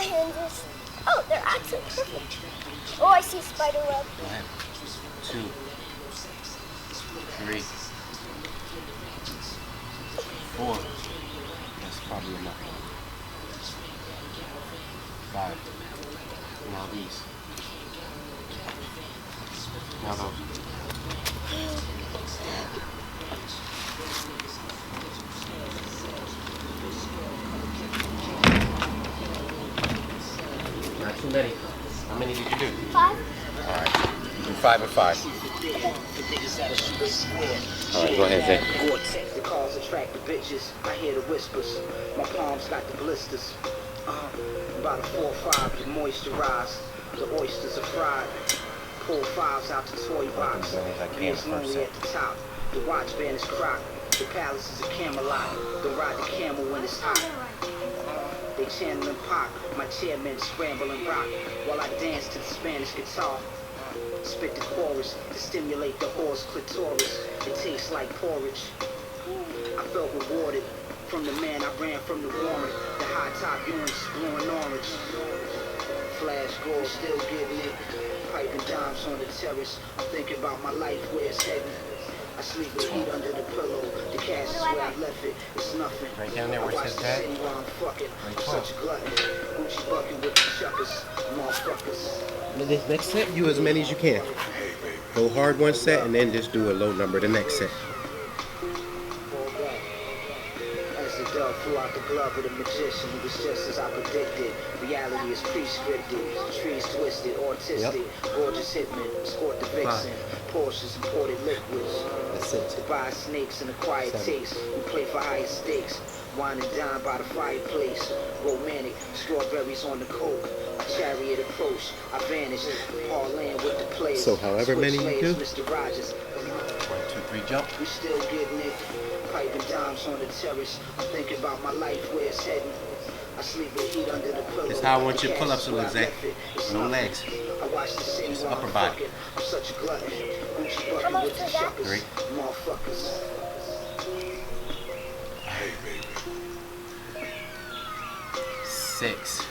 hinges. Oh, they're actually perfect. Oh, I see spider web. Go ahead. 2, 3, 4. That's probably enough. 5. Now these. Now those. Not too many. How many did you do? 5. Alright. Do 5 and 5. Alright, go ahead, Zay. The cars attract the bitches. I hear the whispers. My palms got the blisters. About a 4 or 5 to moisturize. The oysters are fried. Pull 5s out the toy box. It's lonely at the top. The watch band is crocked. The palace is a Camelot. Go ride the camel when it's hot. They channeling Pac. My chairmen scramble and rock while I dance to the Spanish guitar. Spit the chorus to stimulate the horse clitoris. It tastes like porridge. I felt rewarded from the man I ran from the warrant. The high top units blowing orange. Flash gold, still getting it. Piping dimes on the terrace. I'm thinking about my life, where it's heading. I sleep with heat under the pillow. The cash is where I left it. It's nothing. Right down there where it says that. I'm such a glutton. Gucci bucket with the chuckers. Motherfuckers. This next set, do as many as you can. Go hard one set and then just do a low number the next set. As the dove flew out the glove of the magician, it was just as I predicted. Reality is pre-scripted. Trees twisted, autistic. Gorgeous hitmen, escort the vixen. Porsches, imported liquids. That's it. To buy snakes and acquire taste. We play for higher stakes. Wine and dine by the fireplace. Romantic, strawberries on the coke. Chariot approach, I vanished. Parlaying with the players. So however many you do. Mr. Rogers. 1, 2, 3, jump. We still getting it. Piping dimes on the terrace. I'm thinking about my life, where it's heading. I sleep with heat under the pillow. That's how I want your pull-ups to look, Zay. No legs. I watch the scene Just while upper I'm body. fucking. I'm such a glutton. Gucci How bucket much with the was that? suckers. 3. Motherfuckers. Hey, baby. 6.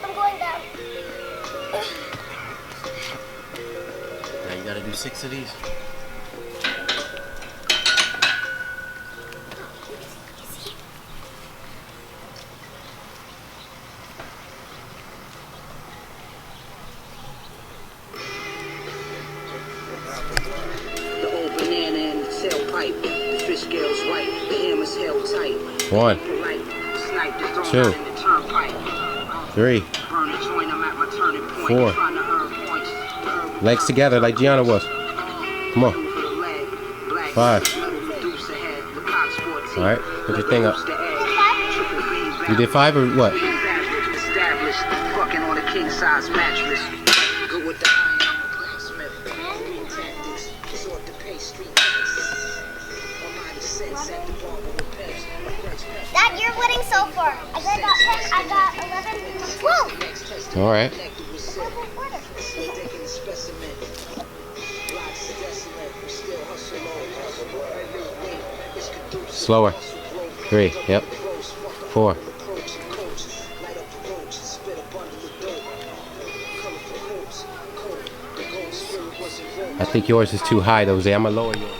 I'm going down. Now you gotta do 6 of these. The old banana and the tailpipe. The fish scales white. The hammer's held tight. 1, 2, 3, 4. Legs together like Gianna was. Come on. 5. Alright, put your thing up. You did 5 or what? Established, fucking on a king size mattress. Go with the iron, I'm a blacksmith. Tactics, sort the pastry. Dad, you're winning so far. I got 10, I got 11, 12. Alright. Slower. 3, yep. 4. I think yours is too high though, Zay. I'm gonna lower yours.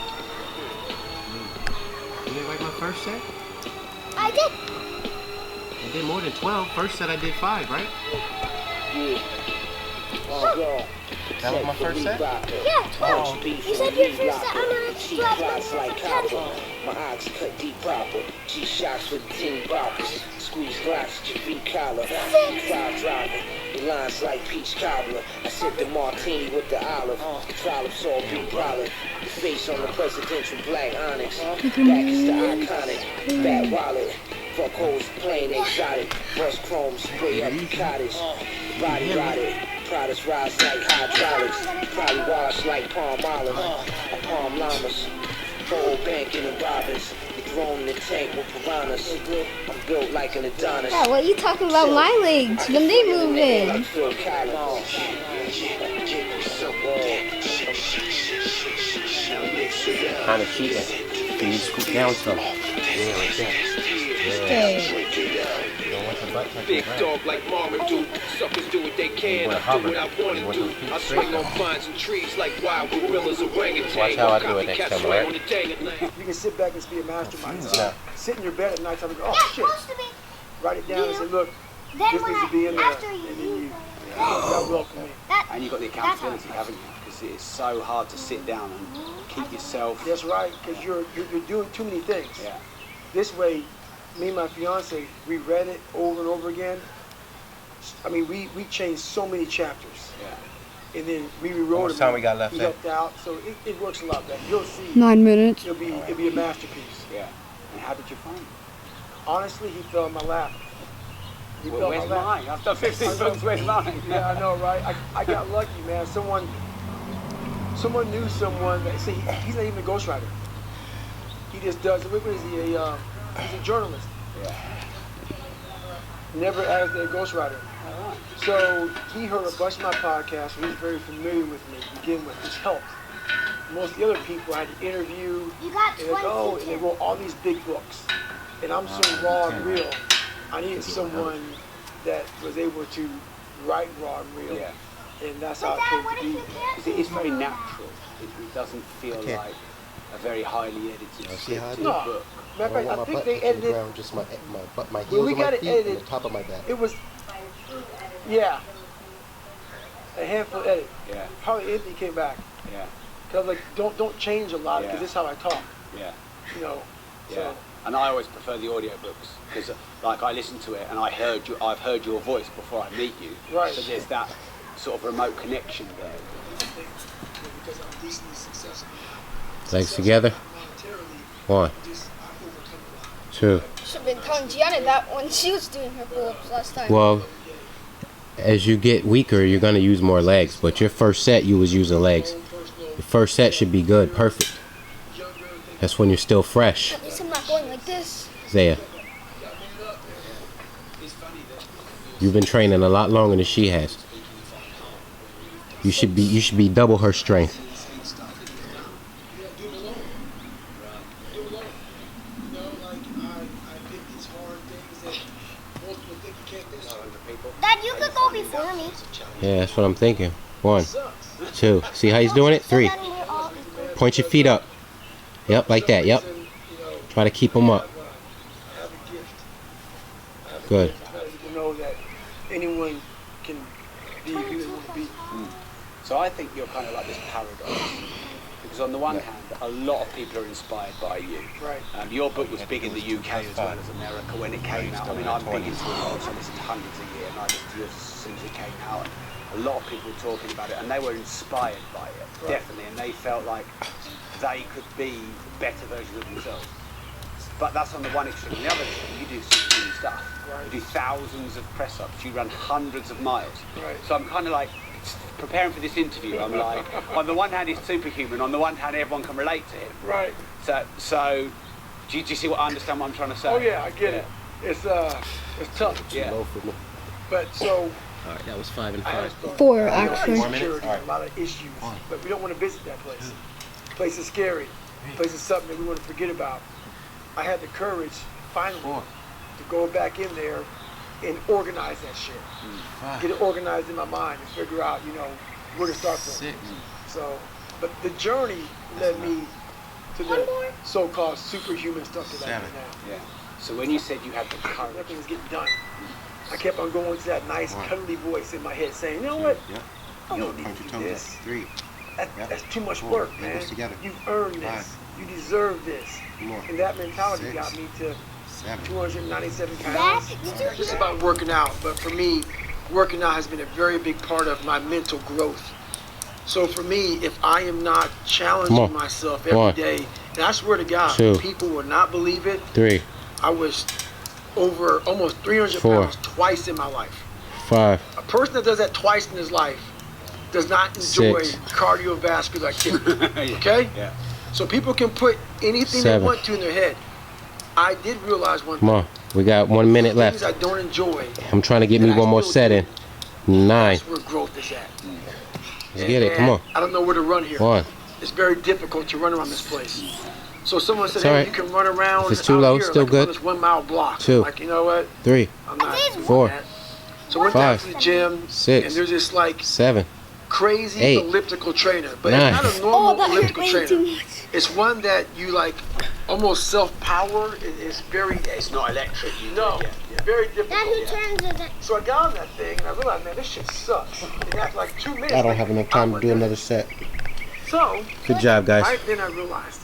You didn't like my first set? I did. I did more than 12. First set I did 5, right? That was my first set? Yeah, 12. You said your first set on a like copper. My eyes cut deep proper. G-shocks with the team boppers. Squeeze glass at your feet collar. Five driver. The lines like peach cobbler. I sip the martini with the olive. The trollops all beat olive. The face on the presidential black onyx. Back is the iconic. Fat wallet. Fuck hoes plain exotic. Rust chrome spray up the cottage. Body rotted. Products rise like hydraulics. Probably wash like palm olive. Palm llamas. Whole banking and robbers. The drone in the tank with piranhas. I'm built like an Adonis. Yeah, what are you talking about my legs when they move in? Phil Collins. Kind of cheating. Can you scoot down some? Yeah, like that. Yeah. Okay. You don't want the Big dog like Marvin do. Suckers do what they can. I do what I want to do. I swing on pines and trees like wild gorillas, orangutan. Watch how I do it next time, alright? You can sit back and be a mastermind. Yeah. Sit in your bed at night time and go, Yeah, oh it's shit. supposed to be. Write it down and say, look, Then this when needs to be in there. after And you then use you, them, that will for me. And you've got the accountability, haven't you? Because it's so hard to sit down and keep yourself. That's right, because you're doing too many things. Yeah. This way, me and my fiance, we read it over and over again. I mean, we changed so many chapters. Yeah. And then we rewrote How much it. time we got left We there? helped out, so it works a lot better. You'll see. 9 minutes. It'll be a masterpiece. Yeah. And how did you find it? Honestly, he fell in my lap. He Well, fell in where's my lap. mine? I've done 15 films, where's mine? Yeah, I know, right? I got lucky, man. Someone knew someone that, see, he's not even a ghostwriter. He just does, what is he, he's a journalist. Yeah. Never as a ghostwriter. So he heard a bunch of my podcasts, so he's very familiar with me to begin with, which helped. Most of the other people I had to interview, You got and they go, and they 22. wrote all these big books. And I'm so raw and real. I needed someone that was able to write raw and real. Yeah. And that's But how Dad, it what if came you to be. can't Because it's very do that? natural. It doesn't feel Okay. like a very highly edited see how I scripted do? No. book. Matter of fact, I think they edited, just my butt, my when we got it edited, and the top of my back. it was, yeah, a handful edit. Yeah. Probably anything came back. Yeah. Cause like, don't change a lot, Yeah. because this is how I talk, Yeah. you know. Yeah. So, And I always prefer the audiobooks because, like, I listen to it and I've heard your voice before I meet you. Right. So there's that sort of remote connection there. because I'm decently successful. Legs together. Monetarily, 1, just I overcome a lot. 2. Should have been telling Gianna that when she was doing her pull-ups last time. Well, as you get weaker, you're gonna use more legs. But your first set, you was using legs. Your first set should be good, perfect. That's when you're still fresh. At least I'm not going like this. Zaya, you've been training a lot longer than she has. You should be double her strength. Dad, you could go before me. Yeah, that's what I'm thinking. 1, 2. See how he's doing it? 3. Then we're all equal. Point your feet up. Yep, like that. Yep. Try to keep them up. Good. To know that anyone can be who they want to be. So I think you're kind of like this paradox. Because on the one hand, a lot of people are inspired by you. Right. Your book was big in the UK as well as America when it came out. I mean, I'm big into it, so I listen to hundreds a year, and I listened to yours as soon as it came out. And a lot of people were talking about it, and they were inspired by it, definitely, and they felt like they could be better versions of themselves. But that's on the one extreme. On the other extreme, you do superhuman stuff. Right. You do thousands of press-ups. You run hundreds of miles. Right. So I'm kind of like, preparing for this interview, I'm like, on the one hand, he's superhuman. On the one hand, everyone can relate to him. Right. So do you see what I understand what I'm trying to say? Oh yeah, I get it. It's tough. Yeah. Low for me. But so Alright, that was 5 and I 5. understand. 4 You know, actually. insecurity, a lot of issues, but we don't want to visit that place. Place is scary. Place is something that we want to forget about. I had the courage, finally, to go back in there and organize that shit. Get it organized in my mind and figure out, you know, where to start from. So, but the journey led me to the so-called superhuman stuff that I do now. Yeah. So when you said you had the courage, Nothing was getting done. I kept on going to that nice, cuddly voice in my head saying, you know what? You don't need to do this. 3. That's too much 4. work, man. Ankles together. You've earned this. 5. You deserve this. More. And that mentality 6. got me to 7. 297 Dad, pounds. did you It's hear? about working out, but for me, working out has been a very big part of my mental growth. So for me, if I am not challenging myself every day, and I swear to God, 2. people will not believe it, 3, I was over almost 300 4. pounds twice in my life. 5. A person that does that twice in his life does not enjoy 6. cardiovascular activity. Okay? Yeah. So people can put anything 7. they want to in their head. I did realize one Come thing. on. We got 1 minute Things left. I don't enjoy, I'm trying to get me and I one more still set do. in. 9. that's where growth is at. Let's get it. Come on. I don't know where to run here. 1. It's very difficult to run around this place. So someone said, It's hey, alright. you can run around. If it's too out low, here, still like, good. On this 1 mile block. 2, Like, you know what? 3, I'm not doing 4, that. So went down 5, to the gym, 6, and there's this like 7, crazy 8, elliptical trainer, but 9. it's not a normal Oh, that hurt elliptical way trainer. too much. It's one that you like almost self-power. It's very. It's not electric. No, very difficult. Dad, who turns it? So I got on that thing and I realized, man, this shit sucks. And after like 2 minutes, I don't like, have enough time to do another set. So, Good job, guys. right then I realized